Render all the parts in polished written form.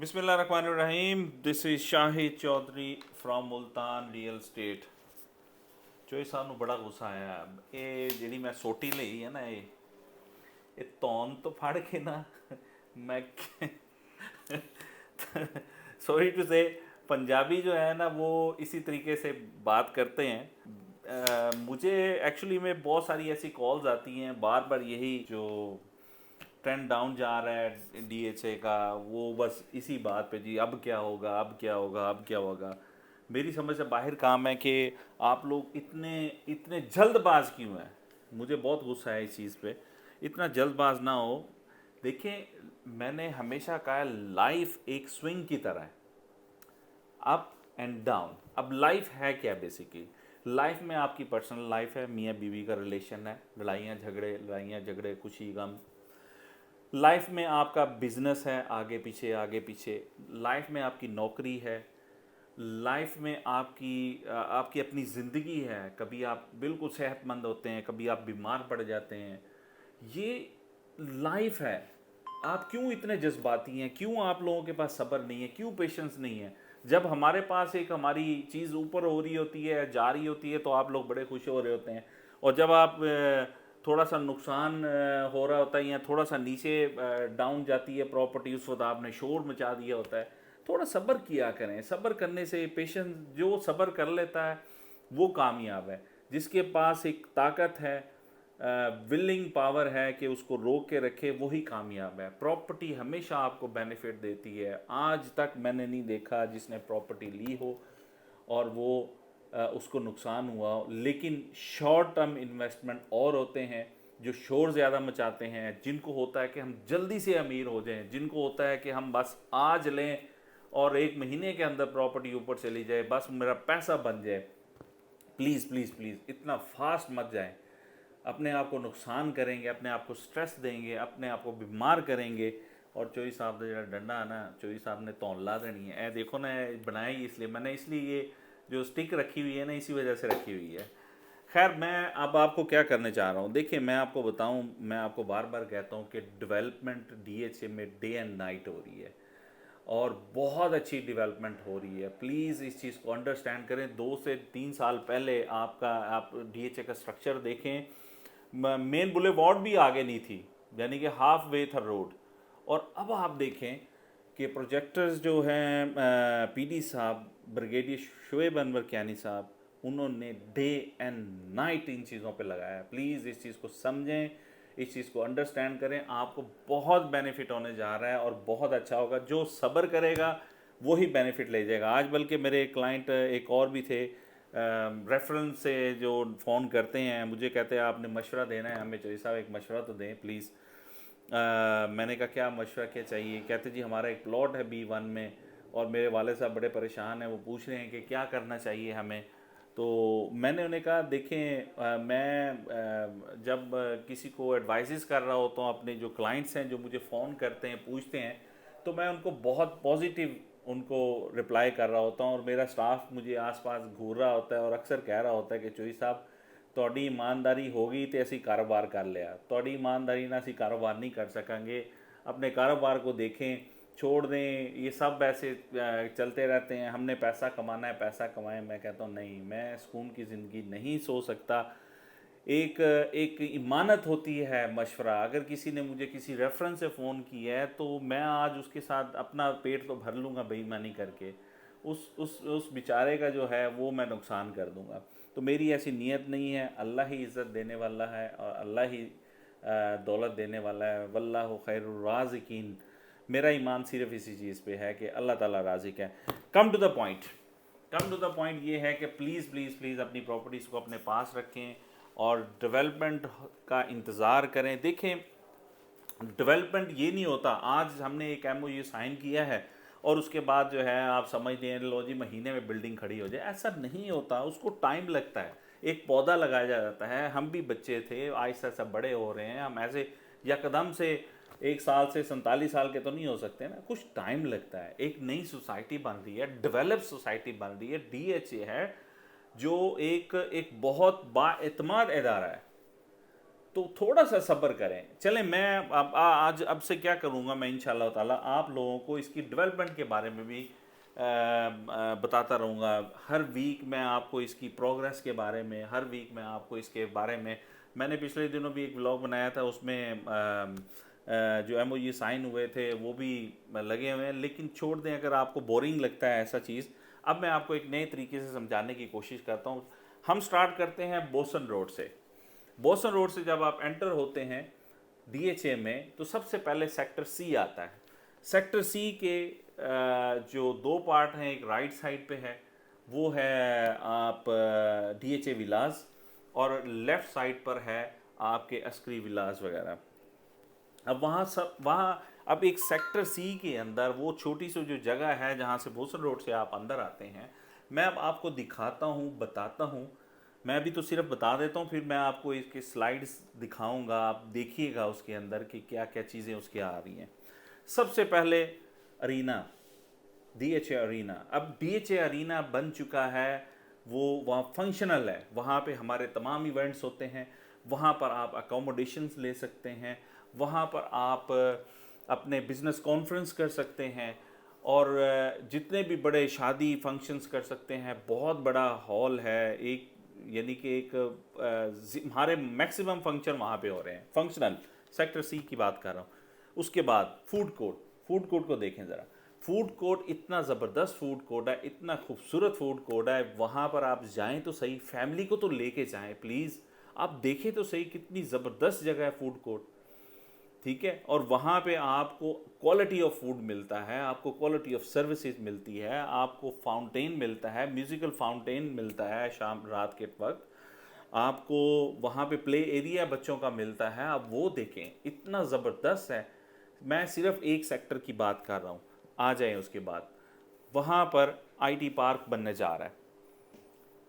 बिस्मिल्लाहिर्रहमानिर्रहीम। This is Shahid Chaudhary from Multan real estate. चोई साहब ਨੂੰ ਬੜਾ ਗੁੱਸਾ ਆਇਆ। ਇਹ ਜਿਹੜੀ ਮੈਂ ਸੋਟੀ ਲਈ ਹੈ ਨਾ, ਇਹ ਤੌਣ ਤੋਂ ਫੜ ਕੇ ਨਾ मैं सॉरी टू से पंजाबी जो है ना वो इसी तरीके से बात करते हैं। मुझे एक्चुअली में बहुत सारी ऐसी कॉल्स आती हैं बार बार, यही जो ट्रेंड डाउन जा रहा है डीएचए का, वो बस इसी बात पे, जी अब क्या होगा, अब क्या होगा, अब क्या होगा। मेरी समझ से बाहर काम है कि आप लोग इतने इतने जल्दबाज क्यों हैं। मुझे बहुत गुस्सा है इस चीज़ पे। इतना जल्दबाज ना हो। देखिए, मैंने हमेशा कहा है लाइफ एक स्विंग की तरह है, अप एंड डाउन। अब लाइफ है क्या बेसिकली? लाइफ में आपकी पर्सनल लाइफ है, मियाँ बीवी का रिलेशन है, लड़ाइयाँ झगड़े खुशी गम। लाइफ में आपका बिजनेस है, आगे पीछे। लाइफ में आपकी नौकरी है। लाइफ में आपकी अपनी ज़िंदगी है। कभी आप बिल्कुल सेहतमंद होते हैं, कभी आप बीमार पड़ जाते हैं। ये लाइफ है। आप क्यों इतने जज्बाती हैं? क्यों आप लोगों के पास सब्र नहीं है? क्यों पेशेंस नहीं है? जब हमारे पास एक हमारी चीज़ ऊपर हो रही होती है, जा रही होती है, तो आप लोग बड़े खुश हो रहे होते हैं। और जब आप थोड़ा सा नुकसान हो रहा होता है या थोड़ा सा नीचे डाउन जाती है प्रॉपर्टी, उस वक्त आपने शोर मचा दिया होता है। थोड़ा सब्र किया करें। सब्र करने से, पेशेंस, जो सब्र कर लेता है वो कामयाब है। जिसके पास एक ताकत है, विलिंग पावर है कि उसको रोक के रखे, वही कामयाब है। प्रॉपर्टी हमेशा आपको बेनिफिट देती है। आज तक मैंने नहीं देखा जिसने प्रॉपर्टी ली हो और वो उसको नुकसान हुआ हो। लेकिन शॉर्ट टर्म इन्वेस्टमेंट और होते हैं जो शोर ज़्यादा मचाते हैं, जिनको होता है कि हम जल्दी से अमीर हो जाएं, जिनको होता है कि हम बस आज लें और एक महीने के अंदर प्रॉपर्टी ऊपर चली जाए, बस मेरा पैसा बन जाए। प्लीज़ प्लीज़ प्लीज़ इतना फास्ट मत जाएं। अपने आप को नुकसान करेंगे, अपने आप को स्ट्रेस देंगे, अपने आप को बीमार करेंगे। और चोई साहब का जो डंडा है ना, चोई साहब ने तौन ला देनी है। ए देखो ना, बनाई इसलिए मैंने, इसलिए ये जो स्टिक रखी हुई है ना, इसी वजह से रखी हुई है। खैर, मैं अब आपको क्या करने चाह रहा हूँ, देखिए मैं आपको बताऊँ, मैं आपको बार बार कहता हूँ कि डेवलपमेंट डीएचए में डे एंड नाइट हो रही है और बहुत अच्छी डेवलपमेंट हो रही है। प्लीज़ इस चीज़ को अंडरस्टैंड करें। 2 से 3 साल पहले आप डीएचए का स्ट्रक्चर देखें, मेन बुलेवार्ड भी आगे नहीं थी, यानी कि हाफ वे था रोड। और अब आप देखें कि प्रोजेक्टर्स जो हैं, पीडी साहब, ब्रिगेडियर शुएब अनवर कियानी साहब, उन्होंने डे एंड नाइट इन चीज़ों पे लगाया है। प्लीज़ इस चीज़ को समझें, इस चीज़ को अंडरस्टैंड करें। आपको बहुत बेनिफिट होने जा रहा है और बहुत अच्छा होगा। जो सब्र करेगा वही बेनिफिट ले जाएगा। आज बल्कि मेरे क्लाइंट एक और भी थे, रेफरेंस से जो फ़ोन करते हैं, मुझे कहते हैं आपने मशवरा देना है हमें, चाहिए साहब एक मशवरा तो दें प्लीज़। मैंने कहा क्या मशवरा, क्या चाहिए? कहते जी हमारा एक प्लॉट है B1 में और मेरे वाले साहब बड़े परेशान हैं, वो पूछ रहे हैं कि क्या करना चाहिए हमें। तो मैंने उन्हें कहा देखें, मैं जब किसी को एडवाइसेस कर रहा होता हूँ, अपने जो क्लाइंट्स हैं जो मुझे फ़ोन करते हैं, पूछते हैं, तो मैं उनको बहुत पॉजिटिव उनको रिप्लाई कर रहा होता हूँ। और मेरा स्टाफ मुझे आसपास घूर रहा होता है और अक्सर कह रहा होता है कि चोई साहब ਤੁਹਾਡੀ ईमानदारी होगी तो असी कारोबार कर लिया, ਤੁਹਾਡੀ ईमानदारी ना असी कारोबार नहीं कर सकेंगे। अपने कारोबार को देखें, छोड़ दें, ये सब ऐसे चलते रहते हैं, हमने पैसा कमाना है, पैसा कमाएं। मैं कहता हूँ नहीं, मैं सुकून की ज़िंदगी नहीं सो सकता। एक एक इमानत होती है मशवरा। अगर किसी ने मुझे किसी रेफरेंस से फ़ोन किया है तो मैं आज उसके साथ अपना पेट तो भर लूँगा बेईमानी करके, उस बेचारे का जो है वो मैं नुकसान कर दूँगा। तो मेरी ऐसी नीयत नहीं है। अल्लाह ही इज़्ज़त देने वाला है और अल्लाह ही दौलत देने वाला है। वल्लाहु खैरुर राज़िकीन। मेरा ईमान सिर्फ इसी चीज़ पे है कि अल्लाह ताला राज़िक है। कम टू द पॉइंट, ये है कि प्लीज़ प्लीज़ प्लीज़ अपनी प्रॉपर्टीज़ को अपने पास रखें और डेवलपमेंट का इंतज़ार करें। देखें, डेवलपमेंट ये नहीं होता आज हमने एक MOU साइन किया है और उसके बाद जो है आप समझ लें लो जी महीने में बिल्डिंग खड़ी हो जाए। ऐसा नहीं होता, उसको टाइम लगता है। एक पौधा लगाया जाता है। हम भी बच्चे थे, आहिस्ता आहिस्ता बड़े हो रहे हैं। हम ऐसे यकदम से 1 साल से 47 साल के तो नहीं हो सकते ना, कुछ टाइम लगता है। एक नई सोसाइटी बन रही है, डेवलप सोसाइटी बन रही है। DHA है जो एक एक बहुत बाएतमाद इदारा है। तो थोड़ा सा सब्र करें। चलें, मैं आज अब से क्या करूँगा, मैं इंशाल्लाह ताला आप लोगों को इसकी डेवलपमेंट के बारे में भी बताता रहूँगा। हर वीक मैं आपको इसकी प्रोग्रेस के बारे में, हर वीक मैं आपको इसके बारे में, मैंने पिछले दिनों भी एक व्लॉग बनाया था, उसमें जो MOU साइन हुए थे वो भी लगे हुए हैं। लेकिन छोड़ दें, अगर आपको बोरिंग लगता है ऐसा चीज़, अब मैं आपको एक नए तरीके से समझाने की कोशिश करता हूँ। हम स्टार्ट करते हैं बोसन रोड से। बोसन रोड से जब आप एंटर होते हैं DHA में, तो सबसे पहले सेक्टर C आता है। सेक्टर C के जो दो पार्ट हैं, एक राइट साइड पे है, वो है आप DHA विलास, और लेफ़्ट साइड पर है आपके अस्करी विलास वगैरह। अब वहाँ अब एक सेक्टर C के अंदर वो छोटी सी जो जगह है जहाँ से बोसन रोड से आप अंदर आते हैं, मैं अब आपको दिखाता हूँ, बताता हूँ। मैं अभी तो सिर्फ बता देता हूँ, फिर मैं आपको इसके स्लाइड्स दिखाऊंगा, आप देखिएगा उसके अंदर कि क्या क्या चीज़ें उसके आ रही हैं। सबसे पहले अरीना, DHA अरीना। अब DHA अरीना बन चुका है, वो वहाँ फंक्शनल है, वहाँ पे हमारे तमाम इवेंट्स होते हैं, वहाँ पर आप अकोमोडेशंस ले सकते हैं, वहाँ पर आप अपने बिजनेस कॉन्फ्रेंस कर सकते हैं, और जितने भी बड़े शादी फंक्शंस कर सकते हैं। बहुत बड़ा हॉल है, एक यानी कि एक हमारे मैक्सिमम फंक्शन वहाँ पे हो रहे हैं। फंक्शनल सेक्टर C की बात कर रहा हूँ। उसके बाद फूड कोर्ट, फूड कोर्ट को देखें ज़रा। फूड कोर्ट इतना ज़बरदस्त फूड कोर्ट है, इतना खूबसूरत फूड कोर्ट है। वहाँ पर आप जाएं तो सही, फैमिली को तो लेके जाएं प्लीज़, आप देखें तो सही कितनी ज़बरदस्त जगह है फूड कोर्ट, ठीक है। और वहाँ पे आपको क्वालिटी ऑफ फूड मिलता है, आपको क्वालिटी ऑफ सर्विसेज मिलती है, आपको फाउंटेन मिलता है, म्यूज़िकल फाउंटेन मिलता है शाम रात के वक्त, आपको वहाँ पे प्ले एरिया बच्चों का मिलता है। आप वो देखें, इतना ज़बरदस्त है। मैं सिर्फ एक सेक्टर की बात कर रहा हूँ, आ जाए उसके बाद। वहाँ पर IT पार्क बनने जा रहा है,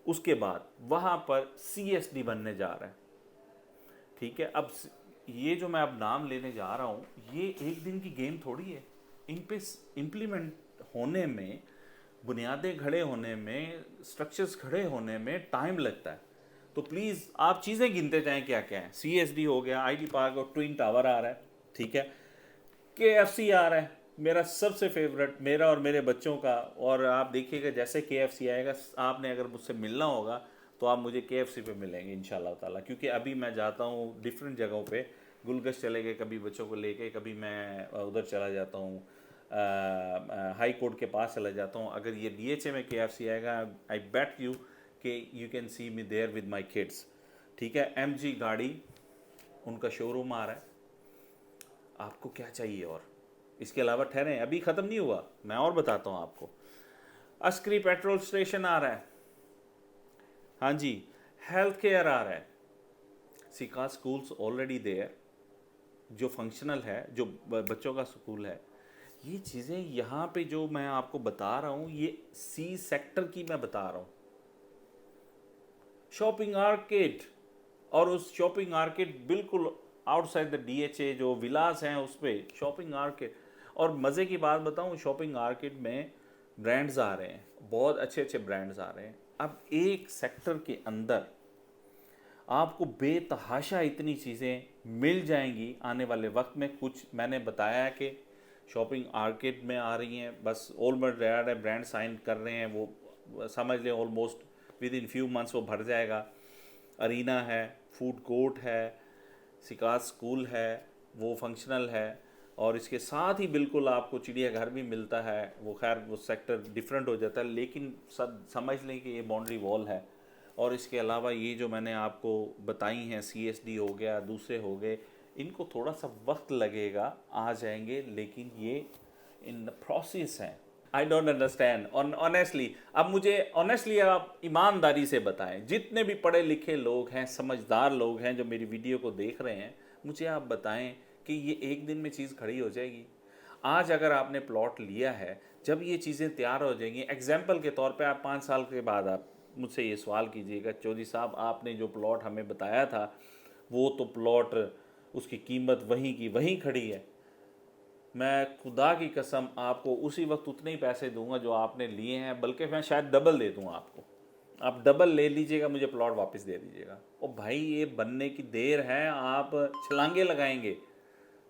उसके बाद वहाँ पर CSD बनने जा रहा है, ठीक है। अब ये जो मैं अब नाम लेने जा रहा हूँ, ये एक दिन की गेम थोड़ी है। इन पे इम्प्लीमेंट होने में, बुनियादें खड़े होने में, स्ट्रक्चर्स खड़े होने में टाइम लगता है। तो प्लीज़ आप चीज़ें गिनते जाएं क्या क्या है। CSD हो गया, IT पार्क और ट्विन टावर आ रहा है, ठीक है। KFC आ रहा है, मेरा सबसे फेवरेट, मेरा और मेरे बच्चों का। और आप देखिएगा जैसे KFC आएगा, आपने अगर मुझसे मिलना होगा तो आप मुझे KFC पे मिलेंगे इंशाल्लाह ताला। क्योंकि अभी मैं जाता हूँ डिफरेंट जगहों पे, गुलगश चले गए कभी बच्चों को लेके, कभी मैं उधर चला जाता हूँ, हाई कोर्ट के पास चला जाता हूँ। अगर ये DHA में KFC आएगा, आई बेट यू कि you can see me there with my kids, ठीक है। MG गाड़ी, उनका शोरूम आ रहा है। आपको क्या चाहिए और इसके अलावा? ठहरें, अभी ख़त्म नहीं हुआ, मैं और बताता हूँ आपको। अस्करी पेट्रोल स्टेशन आ रहा है, हाँ जी। हेल्थ केयर आ रहा है, सिका स्कूल्स ऑलरेडी देयर, जो फंक्शनल है, जो बच्चों का स्कूल है। ये चीज़ें यहाँ पे जो मैं आपको बता रहा हूँ, ये C सेक्टर की मैं बता रहा हूँ। शॉपिंग आर्केड, और उस शॉपिंग आर्केड बिल्कुल आउटसाइड द DHA जो विलास हैं उस पर शॉपिंग आर्केड। और मज़े की बात बताऊँ, शॉपिंग आर्केड में ब्रांड्स आ रहे हैं, बहुत अच्छे अच्छे ब्रांड्स आ रहे हैं। अब एक सेक्टर के अंदर आपको बेतहाशा इतनी चीज़ें मिल जाएंगी आने वाले वक्त में। कुछ मैंने बताया है कि शॉपिंग आर्केड में आ रही हैं, बस ऑलमोस्ट रेड है, ब्रांड साइन कर रहे हैं, वो समझ लें almost with in few months वो भर जाएगा। अरीना है, फूड कोर्ट है, सिकास स्कूल है, वो फंक्शनल है, और इसके साथ ही बिल्कुल आपको चिड़ियाघर भी मिलता है। वो खैर वो सेक्टर डिफरेंट हो जाता है, लेकिन सब समझ लें कि ये बाउंड्री वॉल है। और इसके अलावा ये जो मैंने आपको बताई हैं, CSD हो गया, दूसरे हो गए, इनको थोड़ा सा वक्त लगेगा, आ जाएंगे, लेकिन ये इन प्रोसेस हैं। I don't understand honestly. अब मुझे ऑनेस्टली आप ईमानदारी से बताएं, जितने भी पढ़े लिखे लोग हैं, समझदार लोग हैं जो मेरी वीडियो को देख रहे हैं, मुझे आप बताएं कि ये एक दिन में चीज़ खड़ी हो जाएगी? आज अगर आपने प्लॉट लिया है, जब ये चीज़ें तैयार हो जाएंगी, एग्जाम्पल के तौर पे आप 5 साल के बाद आप मुझसे ये सवाल कीजिएगा, चौधरी साहब आपने जो प्लॉट हमें बताया था, वो तो प्लॉट उसकी कीमत वहीं की वहीं खड़ी है। मैं खुदा की कसम आपको उसी वक्त उतने ही पैसे दूंगा जो आपने लिए हैं, बल्कि मैं शायद डबल दे दूँ आपको। आप डबल ले लीजिएगा, मुझे प्लॉट वापस दे दीजिएगा। ओ भाई, ये बनने की देर है, आप छलांगे लगाएंगे,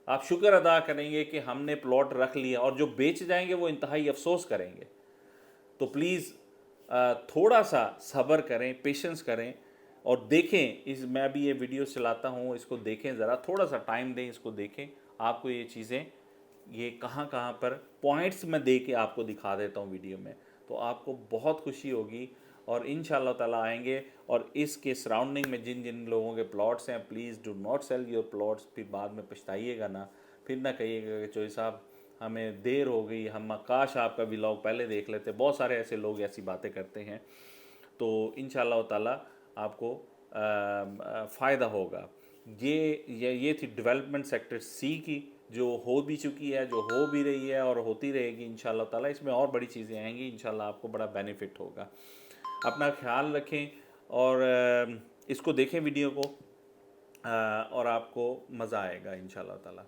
आप शुक्र अदा करेंगे कि हमने प्लॉट रख लिया, और जो बेच जाएंगे वो इंतहाई अफसोस करेंगे। तो प्लीज़ थोड़ा सा सब्र करें, पेशेंस करें और देखें। इस मैं भी ये वीडियो चलाता हूँ, इसको देखें ज़रा, थोड़ा सा टाइम दें, इसको देखें। आपको ये चीज़ें, ये कहाँ कहाँ पर पॉइंट्स मैं दे के आपको दिखा देता हूँ वीडियो में, तो आपको बहुत खुशी होगी। और इंशाल्लाह ताला आएंगे। और इसके सराउंडिंग में जिन जिन लोगों के प्लॉट्स हैं, please do not sell your plots, फिर बाद में पछताइएगा ना, फिर ना कहिएगा कि चोई साहब हमें देर हो गई, हम काश आपका व्लॉग पहले देख लेते। बहुत सारे ऐसे लोग ऐसी बातें करते हैं। तो इंशाल्लाह ताला आपको फ़ायदा होगा। ये थी डेवलपमेंट सेक्टर सी की, जो हो भी चुकी है, जो हो भी रही है और होती रहेगी इंशाल्लाह ताला। इसमें और बड़ी चीज़ें आएंगी, इंशाल्लाह आपको बड़ा बेनिफिट होगा। अपना ख्याल रखें और इसको देखें वीडियो को, और आपको मज़ा आएगा इंशाल्लाह ताला।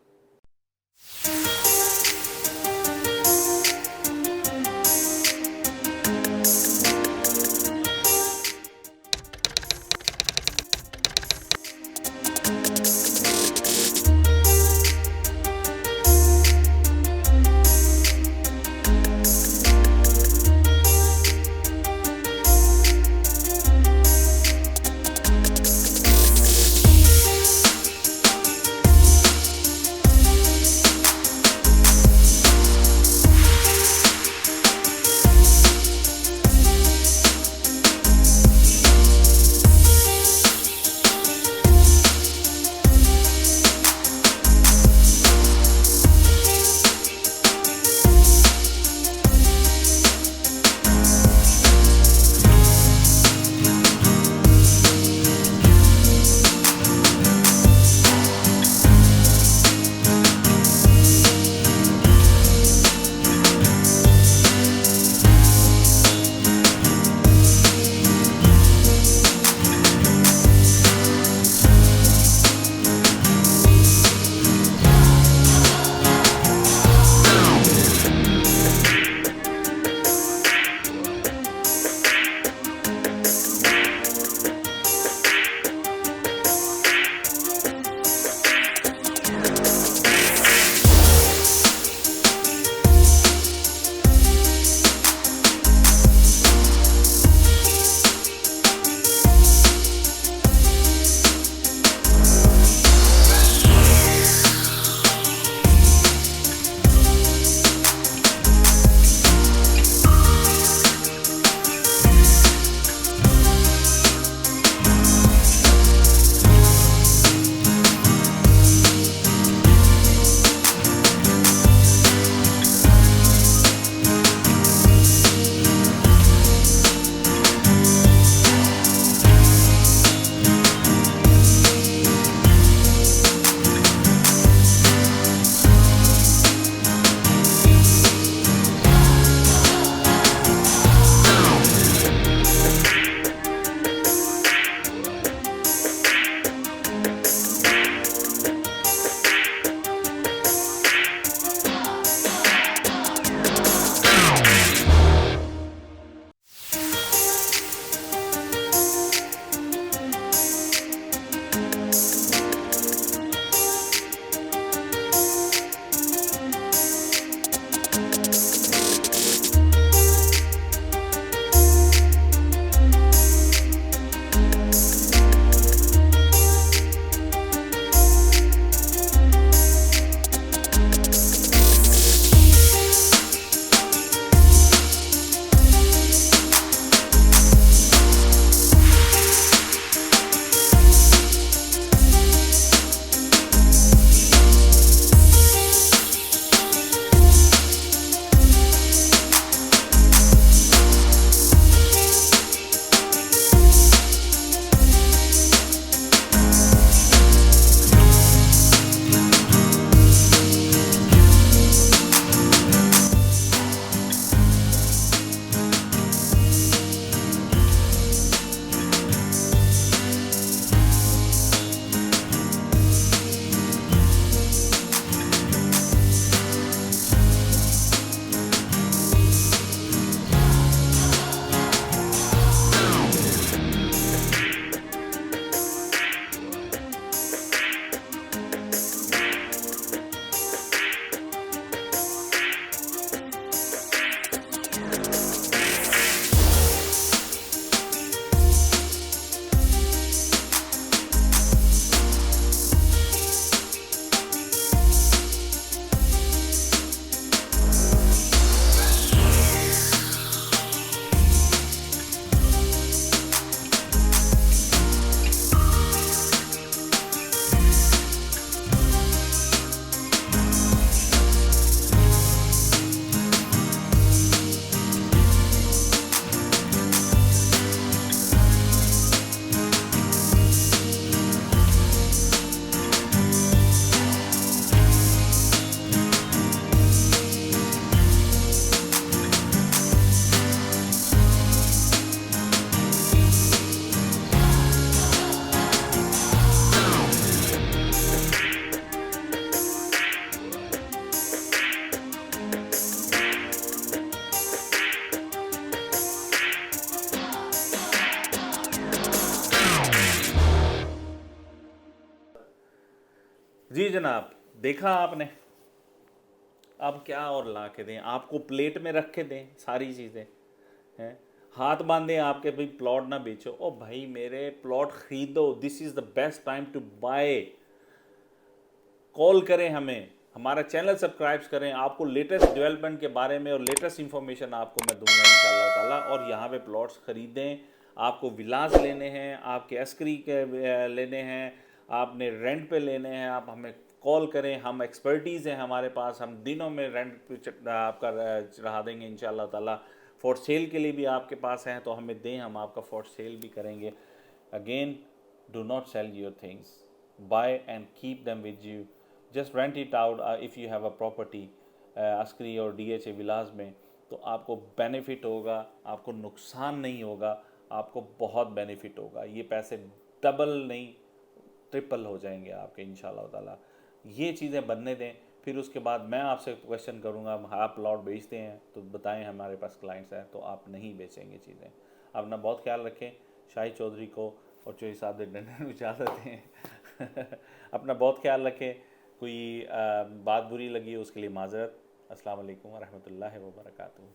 जी जनाब, देखा आपने, अब क्या और ला के दें आपको, प्लेट में रख के दें सारी चीज़ें हैं, हाथ बांधे आपके भाई प्लॉट ना बेचो। ओ भाई मेरे प्लॉट खरीदो, this is the best time to buy. Call करें हमें, हमारा चैनल सब्सक्राइब करें, आपको लेटेस्ट डेवलपमेंट के बारे में और लेटेस्ट इंफॉर्मेशन आपको मैं दूंगा इंशाल्लाह ताला। और यहाँ पे प्लॉट्स खरीदें, आपको विलास लेने हैं, आपके अस्करी के लेने हैं, आपने रेंट पे लेने हैं, आप हमें कॉल करें, हम एक्सपर्टीज़ हैं हमारे पास, हम दिनों में रेंट पे आपका चढ़ा देंगे इंशाल्लाह ताला। फॉर सेल के लिए भी आपके पास हैं तो हमें दें, हम आपका फॉर सेल भी करेंगे। Again, do not sell your things, buy and keep them with you, just rent it out if you have a property Askari और DHA विलास में, तो आपको बेनिफिट होगा, आपको नुकसान नहीं होगा, आपको बहुत बेनिफिट होगा। ये पैसे डबल नहीं ट्रिपल हो जाएंगे आपके इंशाल्लाह ताला। ये चीज़ें बनने दें, फिर उसके बाद मैं आपसे क्वेश्चन करूँगा, आप प्लॉट बेचते हैं तो बताएं, हमारे पास क्लाइंट्स हैं, तो आप नहीं बेचेंगे चीज़ें। अपना बहुत ख्याल रखें। शाहिद चौधरी को और चौधरी साहब डंडन इजाज़त दें। अपना बहुत ख्याल रखें। कोई बात बुरी लगी उसके लिए माजरत। अस्सलाम वालेकुम व रहमतुल्लाहि व बरकातुहू।